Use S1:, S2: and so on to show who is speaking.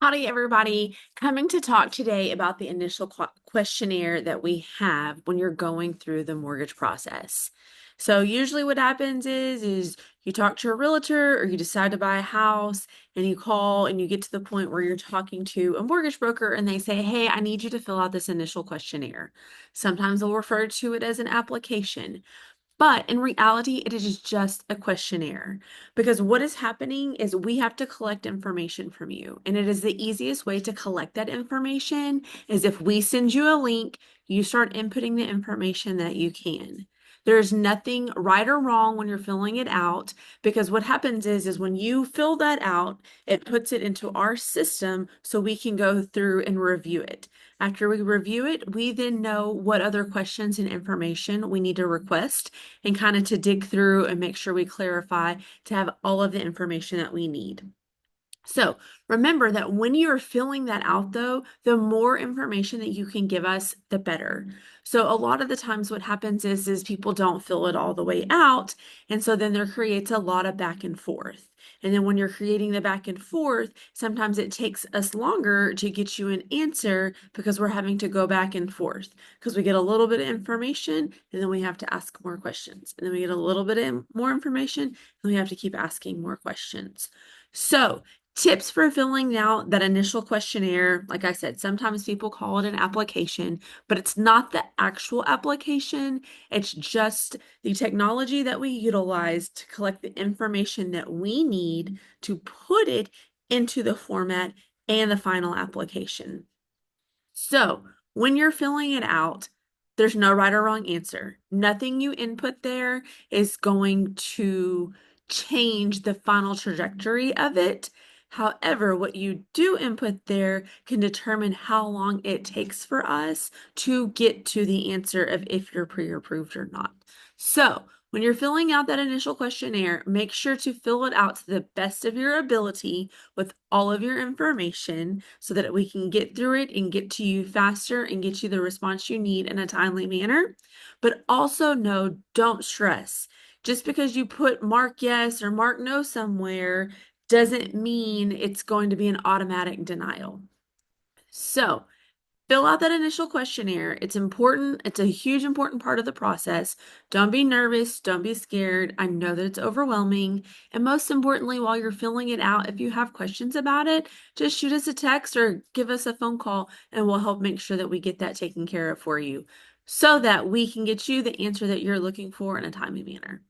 S1: Howdy, everybody. Coming to talk today about the initial questionnaire that we have when you're going through the mortgage process. So usually what happens is you talk to a realtor or you decide to buy a house and you call and you get to the point where you're talking to a mortgage broker and they say, "Hey, I need you to fill out this initial questionnaire." Sometimes they'll refer to it as an application. But in reality, it is just a questionnaire because what is happening is we have to collect information from you. And it is the easiest way to collect that information is if we send you a link, you start inputting the information that you can. There's nothing right or wrong when you're filling it out because what happens is when you fill that out, it puts it into our system so we can go through and review it. After we review it, we then know what other questions and information we need to request and kind of to dig through and make sure we clarify to have all of the information that we need. So remember that when you're filling that out, though, the more information that you can give us, the better. So a lot of the times what happens is people don't fill it all the way out. And so then there creates a lot of back and forth. And then when you're creating the back and forth, sometimes it takes us longer to get you an answer because we're having to go back and forth because we get a little bit of information and then we have to ask more questions. And then we get a little bit of more information and we have to keep asking more questions. So tips for filling out that initial questionnaire. Like I said, sometimes people call it an application, but it's not the actual application. It's just the technology that we utilize to collect the information that we need to put it into the format and the final application. So when you're filling it out, there's no right or wrong answer. Nothing you input there is going to change the final trajectory of it. However, what you do input there can determine how long it takes for us to get to the answer of if you're pre-approved or not. So when you're filling out that initial questionnaire, make sure to fill it out to the best of your ability with all of your information so that we can get through it and get to you faster and get you the response you need in a timely manner. But also know, don't stress. Just because you put mark yes or mark no somewhere doesn't mean it's going to be an automatic denial. So, fill out that initial questionnaire. It's important. It's a huge important part of the process. Don't be nervous. Don't be scared. I know that it's overwhelming. And most importantly, while you're filling it out, if you have questions about it, just shoot us a text or give us a phone call and we'll help make sure that we get that taken care of for you so that we can get you the answer that you're looking for in a timely manner.